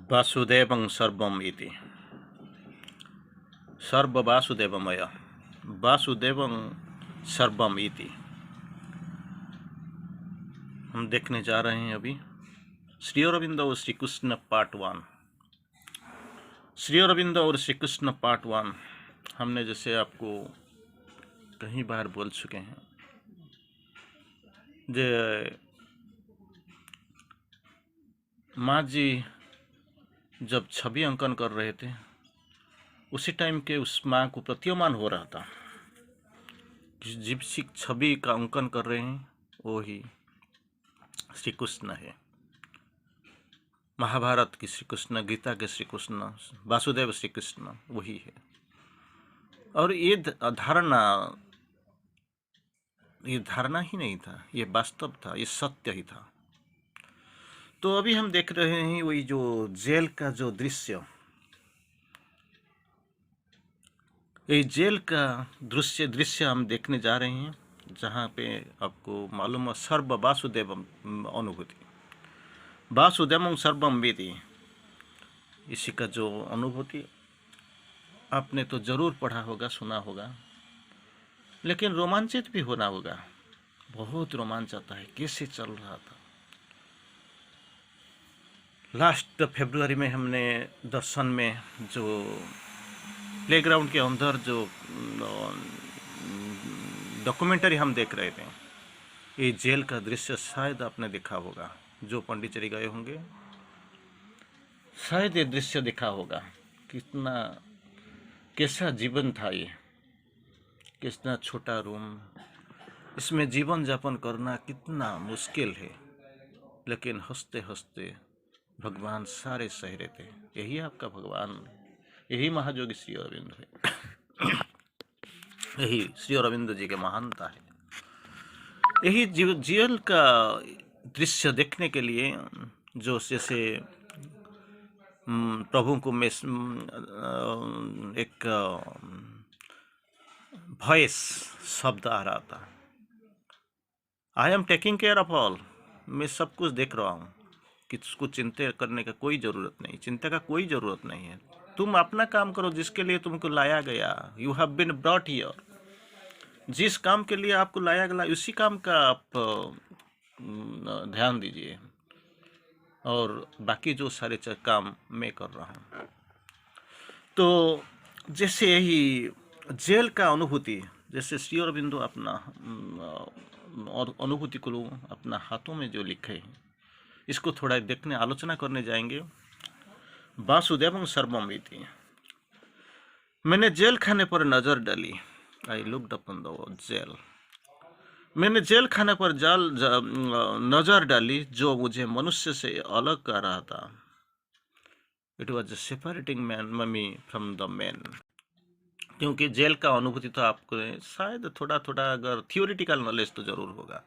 वासुदेवं सर्वम् इति सर्ववासुदेवमय वासुदेवं सर्वम् इति हम देखने जा रहे हैं अभी श्री अरविंद और श्री कृष्ण पार्ट 1। श्री अरविंद और श्री कृष्ण पार्ट 1 हमने जैसे आपको कई बार बोल चुके हैं। जे माँ जी जब छवि अंकन कर रहे थे उसी टाइम के उस माँ को प्रतीयमान हो रहा था कि जिस छवि का अंकन कर रहे हैं वो ही श्री कृष्ण है। महाभारत की श्री कृष्ण, गीता के श्री कृष्ण, वासुदेव श्री कृष्ण वही है। और ये धारणा ही नहीं था, ये वास्तव था, ये सत्य ही था। तो अभी हम देख रहे हैं वही जो जेल का जो दृश्य, ये जेल का दृश्य हम देखने जा रहे हैं, जहाँ पे आपको मालूम है सर्व वासुदेवम अनुभूति, वासुदेवम सर्वम वेदी, इसी का जो अनुभूति आपने तो जरूर पढ़ा होगा, सुना होगा, लेकिन रोमांचित भी होना होगा। बहुत रोमांच आता है कैसे चल रहा था। लास्ट फरवरी में हमने दर्शन में जो प्लेग्राउंड के अंदर जो डॉक्यूमेंट्री हम देख रहे थे, ये जेल का दृश्य शायद आपने देखा होगा। जो पंडिचेरी गए होंगे शायद ये दृश्य देखा होगा। कितना कैसा जीवन था ये, कितना छोटा रूम, इसमें जीवन यापन करना कितना मुश्किल है, लेकिन हंसते हंसते भगवान सारे सह रहे थे। यही आपका भगवान, यही महायोगी श्री अरविंद है। यही श्री अरविंद जी की महानता है। यही जेल का दृश्य देखने के लिए जो जैसे प्रभु को में एक वॉइस शब्द आ रहा था, I am taking care of all, मैं सब कुछ देख रहा हूँ, किसको चिंता करने का कोई ज़रूरत नहीं, चिंता का कोई ज़रूरत नहीं है। तुम अपना काम करो जिसके लिए तुमको लाया गया। You have been brought here, जिस काम के लिए आपको लाया गया उसी काम का आप ध्यान दीजिए, और बाकी जो सारे काम मैं कर रहा हूँ। तो जैसे यही जेल का अनुभूति, जैसे श्री अरविंदो अपना और अनुभूति को अपना हाथों में जो लिखे हैं, इसको थोड़ा देखने आलोचना करने जाएंगे। वासुदेवं सर्वम इति, मैंने जेल खाने पर नजर डाली, I looked upon the jail, मैंने जेल खाने पर नजर डाली जो मुझे मनुष्य से अलग कर रहा था। It was separating me from the man. क्योंकि जेल का अनुभूति तो आपको शायद थोड़ा थोड़ा अगर थियोरिटिकल नॉलेज तो ज़रूर होगा,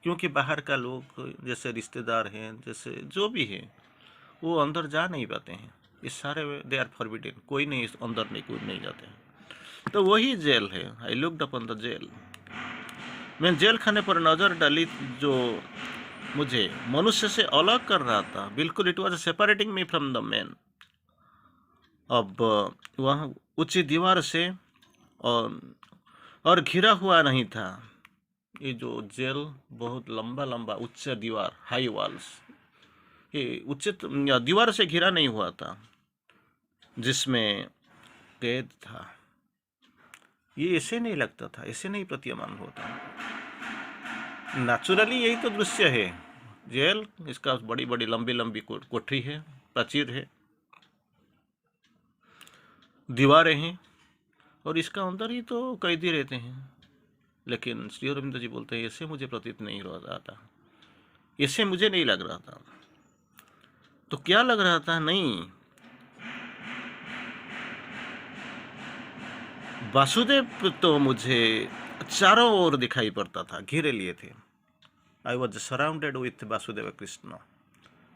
क्योंकि बाहर का लोग जैसे रिश्तेदार हैं, जैसे जो भी है, वो अंदर जा नहीं पाते हैं। ये सारे दे आर फॉरबिडन, कोई नहीं अंदर नहीं, कोई नहीं जाते हैं। तो वही जेल है। I looked upon the jail, मैं जेल खाने पर नज़र डाली जो मुझे मनुष्य से अलग कर रहा था। बिल्कुल, it was separating me from the man. अब वह ऊंची दीवार से और घिरा हुआ नहीं था। ये जो जेल बहुत लंबा लंबा उच्च दीवार, हाई वॉल्स, ये उच्च दीवार से घिरा नहीं हुआ था जिसमें कैद था। ये ऐसे नहीं लगता था, ऐसे नहीं प्रतीयमान होता। नेचुरली यही तो दृश्य है जेल। इसका बड़ी बड़ी लंबी लंबी कोठरी है, प्राचीर है, दीवारें हैं, और इसका अंदर ही तो कैदी रहते हैं। लेकिन श्री अरविंद जी बोलते हैं ऐसे मुझे प्रतीत नहीं हो रहा था, ऐसे मुझे नहीं लग रहा था। तो क्या लग रहा था? नहीं, वासुदेव तो मुझे चारों ओर दिखाई पड़ता था, घेरे लिए थे। I was surrounded with Vasudev Krishna.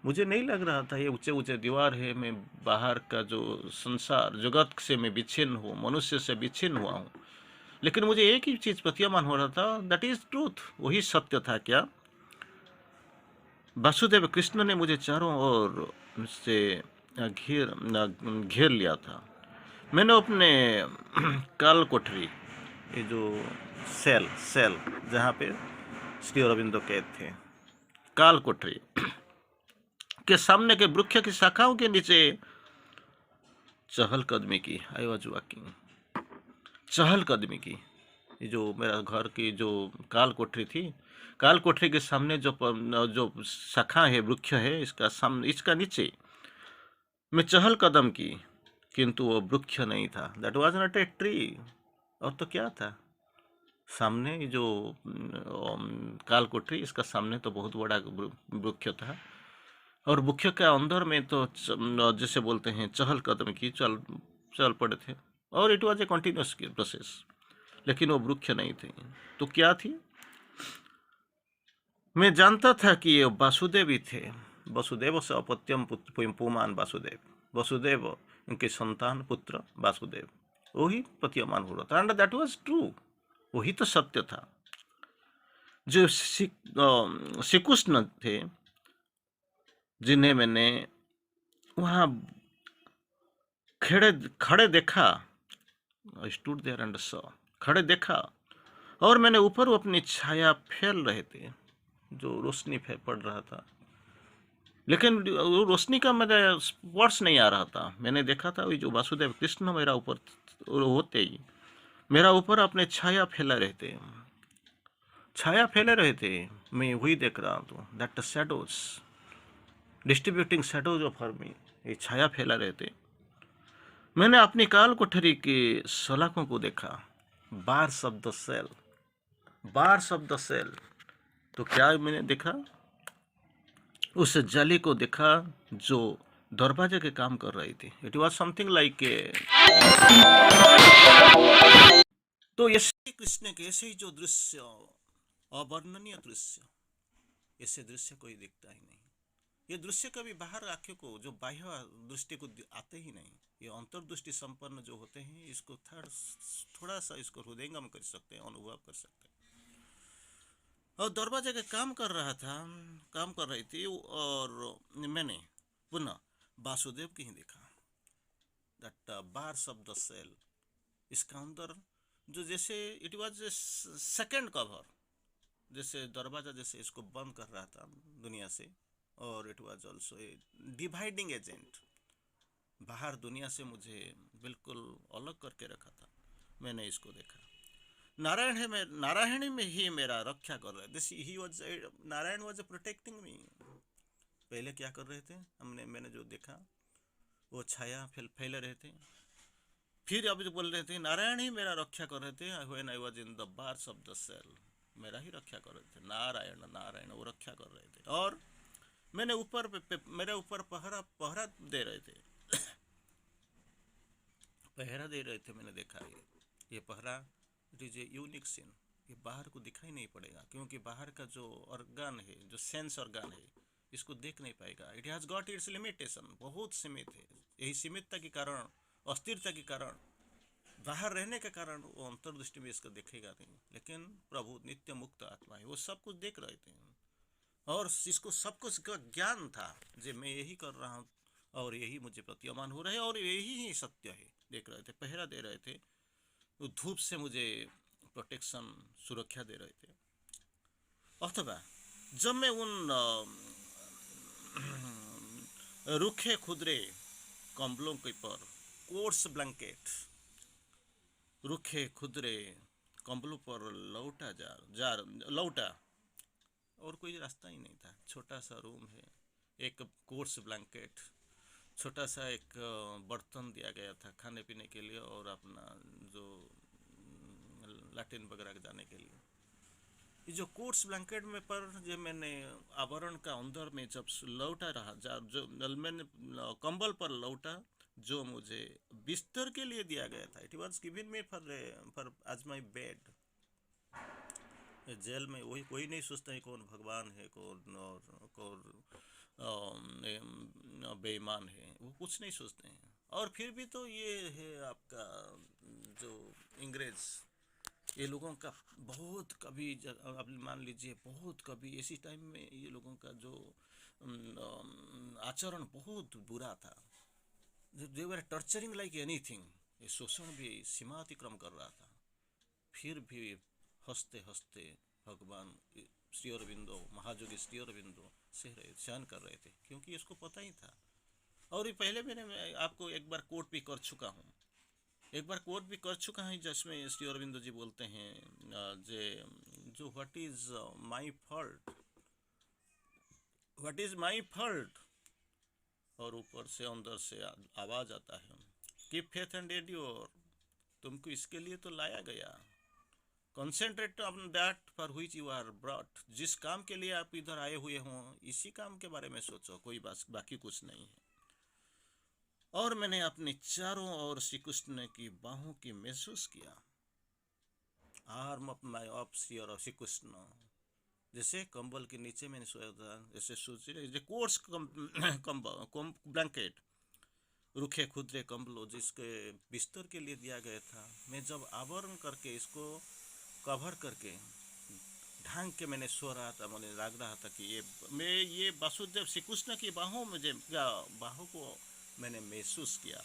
मुझे नहीं लग रहा था ये ऊंचे ऊंचे दीवार है, मैं बाहर का जो संसार जगत से मैं विच्छिन्न हूँ, मनुष्य से विच्छिन्न हुआ हूँ। लेकिन मुझे एक ही चीज़ प्रतीयमान हो रहा था, दैट इज ट्रूथ, वही सत्य था। क्या? वासुदेव कृष्ण ने मुझे चारों ओर से घेर लिया था। मैंने अपने काल कोठरी, ये जो सेल सेल जहाँ पे श्री अरविंदो कैद थे, काल कोठरी के सामने के वृक्ष की शाखाओं के नीचे चहलकदमी की। आई वॉज वॉकिंग, चहलकदमी की। ये जो मेरा घर की जो काल कोठरी थी, काल कोठरी के सामने जो शाखा है, वृक्ष है, इसका सामने, इसका नीचे मैं चहल कदम की, किंतु वो वृक्ष नहीं था। That was not a tree. और तो क्या था सामने? ये जो काल कोठरी, इसका सामने तो बहुत बड़ा वृक्ष था, और वृक्ष के अंदर में तो जैसे बोलते हैं चहल कदम की, चल चल पड़े थे, और it was a continuous process. लेकिन वो वृक्ष नहीं थे, तो क्या थी? मैं जानता था कि ये वासुदेव ही थे। वसुदेव से अपत्यम पुमान वासुदेव, वसुदेव उनके संतान पुत्र वासुदेव, वही पत्यमान हो रहा था। एंड दैट वाज ट्रू, वही तो सत्य था। जो श्री कृष्ण थे, जिन्हें मैंने वहाँ खड़े देखा, स्टूड देयर एंड सॉ, खड़े देखा, और मैंने ऊपर वो अपनी छाया फैल रहे थे, जो रोशनी पड़ रहा था, लेकिन वो रोशनी का मेरा स्पर्श नहीं आ रहा था। मैंने देखा था वही जो वासुदेव कृष्ण मेरा ऊपर होते ही मेरा ऊपर अपने छाया फैला रहते, छाया फैले रहे थे। मैं वही देख रहा हूँ, that shadows distributing shadows of her me, ये छाया फैला रहते। मैंने अपनी काल कोठरी के सलाखों को देखा, bars of the cell, bars of the cell. तो क्या मैंने देखा? उस जाली को देखा जो दरवाजे के काम कर रही थी। It was something like a, तो ऐसे कृष्ण के ऐसे ही जो दृश्य, अवर्णनीय दृश्य, ऐसे दृश्य कोई दिखता ही नहीं। ये दृश्य कभी बाहर आंखों को, जो बाह्य दृष्टि को आते ही नहीं। ये अंतर्दृष्टि संपन्न जो होते हैं, इसको थोड़ा सा इसको हृदयंगम कर सकते हैं, अनुभव कर सकते हैं। और दरवाजे के काम कर रहा था, काम कर रही थी, और मैंने पुनः वासुदेव की ही देखा, that bars of the cell. इसका अंदर जो जैसे इट वाज सेकंड कवर, जैसे दरवाजा जैसे इसको बंद कर रहा था दुनिया से, और it was also a dividing agent, बाहर दुनिया से मुझे बिल्कुल अलग करके रखा था। मैंने इसको देखा। नारायण में ही मेरा रक्षा कर रहे थे। He was, Narayan was protecting मी। पहले क्या कर रहे थे मैंने जो देखा, वो छाया फैले रहे थे। फिर अब जो बोल रहे थे, नारायण ही मेरा रक्षा कर रहे थे। When I was in the bars of the cell, मेरा ही रक्षा कर रहे थे। नारायण नारायण वो रक्षा कर रहे थे, और मैंने मेरे ऊपर पहरा दे रहे थे, पहरा दे रहे थे। मैंने देखा ये पहरा, it is a unique scene. ये बाहर को दिखाई नहीं पड़ेगा, क्योंकि बाहर का जो ऑर्गन है, जो सेंस ऑर्गन है, इसको देख नहीं पाएगा। It has got its limitation, बहुत सीमित है। यही सीमितता के कारण, अस्थिरता के कारण, बाहर रहने के कारण वो अंतर्दृष्टि में इसको देखेगा नहीं। लेकिन प्रभु नित्य मुक्त आत्मा है, वो सब कुछ देख रहे थे, और इसको सब कुछ का ज्ञान था जो मैं यही कर रहा हूँ, और यही मुझे प्रतीयमान हो रहा है, और यही ही सत्य है। देख रहे थे, पहरा दे रहे थे, वो धूप से मुझे प्रोटेक्शन, सुरक्षा दे रहे थे। अथवा जब मैं उन रूखे खुदरे कंबलों के पर, कोर्स ब्लैंकेट, रूखे खुदरे कंबलों पर लौटा, और कोई रास्ता ही नहीं था। छोटा सा रूम है, एक कोर्स ब्लैंकेट, छोटा सा एक बर्तन दिया गया था खाने पीने के लिए, और अपना जो लैट्रिन वगैरह जाने के लिए। ये जो कोर्स ब्लैंकेट में पर जो मैंने आवरण का अंदर में जब लौटा रहा, जो मैंने कंबल पर लौटा, जो मुझे बिस्तर के लिए दिया गया था, it was given me for as my bed. Jail में वही कोई नहीं सोचता है कौन भगवान है, कौन बेईमान है, वो कुछ नहीं सोचते हैं। और फिर भी तो ये है आपका जो अंग्रेज, ये लोगों का बहुत कभी, आप मान लीजिए, बहुत कभी इसी टाइम में ये लोगों का जो आचरण बहुत बुरा था। दे वर टर्चरिंग लाइक एनीथिंग। ये शोषण भी सीमा अतिक्रम कर रहा था, फिर भी हंसते हंसते भगवान श्री अरविंदो, महायोगी श्री अरविंदो सहन कर रहे थे, क्योंकि इसको पता ही था। और ये पहले मैं आपको एक बार कोट भी कर चुका हूँ, जिसमें श्री अरविंदो जी बोलते हैं जो व्हाट इज माई फॉल्ट, और ऊपर से अंदर से आवाज आता है, कीप फेथ एंड एंड्योर, तुमको इसके लिए तो लाया गया, concentrate on that for which you are brought, जिस काम के लिए आप इधर आए हुए हों इसी काम के बारे में सोचो, कोई बाकी कुछ नहीं है। और मैंने अपने चारों ओर श्री कृष्ण की बाहों की महसूस किया, arm of my of Shri Krishna, जैसे कंबल के नीचे मैंने सोया था, जैसे सोच रहे कोर्स ब्लैंकेट, रूखे खुदरे कंबलों जिसके बिस्तर के लिए दिया गया था, मैं जब आवरण करके इसको कवर करके ढंग के मैंने सो रहा था, मुझे लग रहा था कि ये वासुदेव श्री कृष्ण की बाहों को मैंने महसूस किया।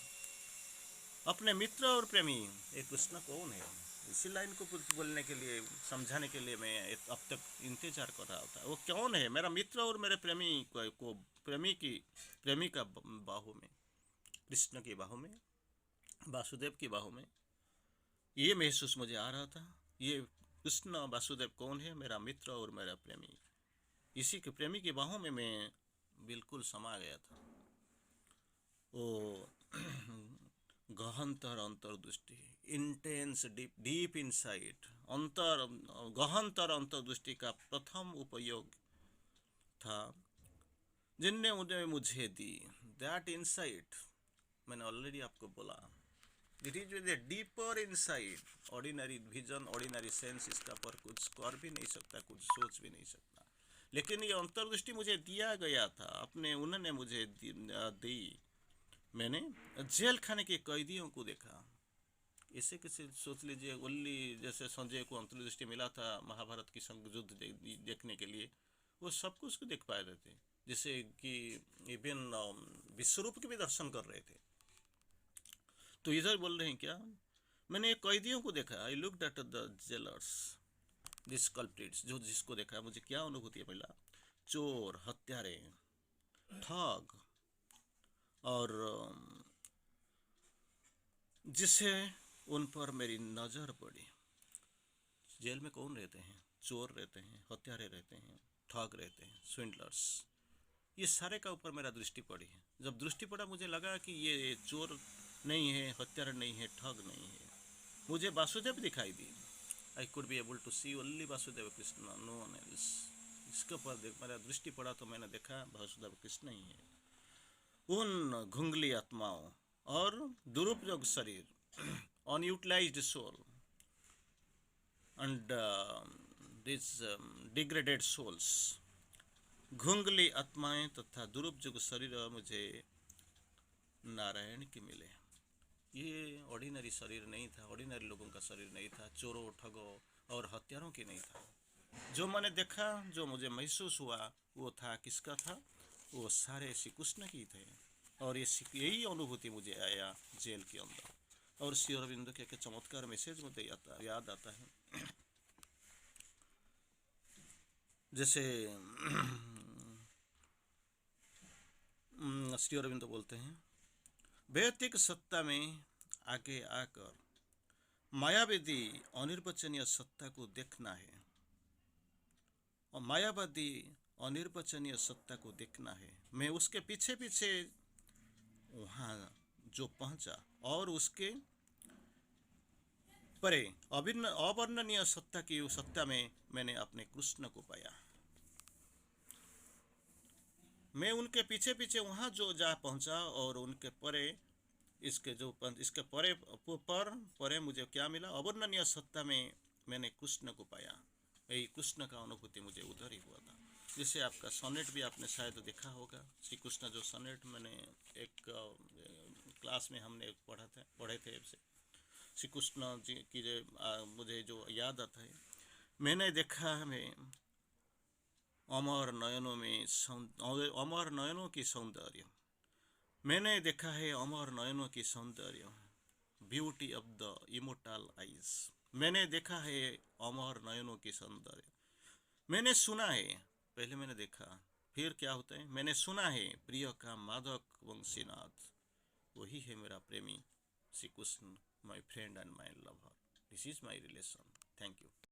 अपने मित्र और प्रेमी, ये कृष्ण कौन है, इसी लाइन को बोलने के लिए, समझाने के लिए मैं अब तक इंतजार कर रहा था। वो कौन है, मेरा मित्र और मेरे प्रेमी का बाहों में, कृष्ण की बाहों में, वासुदेव की बाहों में, ये महसूस मुझे आ रहा था। ये कृष्ण वासुदेव कौन है, मेरा मित्र और मेरा प्रेमी, इसी के प्रेमी की बाहों में मैं बिल्कुल समा गया था। वो गहनतर अंतर्दृष्टि, इंटेंस डीप इनसाइट, गहनतर अंतर्दृष्टि का प्रथम उपयोग था जिनने उन्हें मुझे दी। दैट इनसाइट, मैंने ऑलरेडी आपको बोला, it is with a deeper insight, ordinary vision, ordinary sense इसका पर कुछ कर भी नहीं सकता, कुछ सोच भी नहीं सकता, लेकिन ये अंतर्दृष्टि मुझे दिया गया था, उन्होंने मुझे दी। मैंने जेल खाने के कैदियों को देखा, इसे किसी सोच लीजिए, ओल्ली जैसे संजय को अंतर्दृष्टि मिला था महाभारत की युद्ध देखने के लिए, वो सब कुछ को देख पाए थे, जैसे कि इवन विश्वरूप के भी दर्शन कर रहे थे। तो इधर बोल रहे हैं क्या, मैंने कैदियों को देखा, I looked at the jailers, this culprits, जो जिसको देखा मुझे क्या अनुभूति है, पहला चोर, हत्यारे, ठग, और जिससे उन पर मेरी नज़र पड़ी। जेल में कौन रहते हैं, चोर रहते हैं, हत्यारे रहते हैं, ठग रहते हैं, स्विंडलर्स, ये सारे का ऊपर मेरा दृष्टि पड़ी है। जब दृष्टि पड़ा मुझे लगा कि ये चोर नहीं है, हत्यारा नहीं है, ठग नहीं है, मुझे वासुदेव दिखाई दी। I could be able to see only Vasudev Krishna, no one else. इसके ऊपर मेरा दृष्टि पड़ा तो मैंने देखा वासुदेव कृष्ण ही है। उन घुंगली आत्माओं और दुरुपयोग शरीर, unutilised soul and this degraded souls, घुंगली आत्माएं तथा दुरुपयोग शरीर मुझे नारायण के मिले। ये ऑर्डिनरी शरीर नहीं था, ऑर्डिनरी लोगों का शरीर नहीं था, चोरों, ठगों और हत्यारों की नहीं था। जो मैंने देखा, जो मुझे महसूस हुआ, वो था किसका था, वो सारे श्री कृष्ण की थे। और यही अनुभूति मुझे आया जेल के अंदर। और श्री अरविंद के चमत्कार मैसेज मुझे याद आता है, जैसे श्री अरविंद बोलते हैं, भौतिक सत्ता में आगे आकर मायावादी अनिर्वचनीय सत्ता को देखना है, और मायावादी अनिर्वचनीय सत्ता को देखना है। मैं उसके पीछे पीछे वहाँ जो पहुँचा, और उसके परे अवर्णनीय सत्ता की उस सत्ता में मैंने अपने कृष्ण को पाया। मैं उनके पीछे पीछे वहाँ जो जा पहुँचा, और उनके परे इसके परे मुझे क्या मिला, अवर्णनीय सत्ता में मैंने कृष्ण को पाया। यही कृष्ण का अनुभूति मुझे उधर ही हुआ था। जिसे आपका सोनेट भी आपने शायद देखा होगा, श्री कृष्ण जो सोनेट मैंने एक क्लास में हमने पढ़े थे श्री कृष्ण जी की मुझे जो याद आता है, मैंने देखा हमें अमर नयनों की सौंदर्य, मैंने देखा है अमर नयनों की सौंदर्य, beauty of the immortal eyes. मैंने देखा है अमर नयनों की सौंदर्य। मैंने सुना है, पहले मैंने देखा, फिर क्या होता है, मैंने सुना है प्रिय का मादक वंशीनाथ, वही है मेरा प्रेमी Shri Krishna, my friend and my lover. This is my relation. Thank you.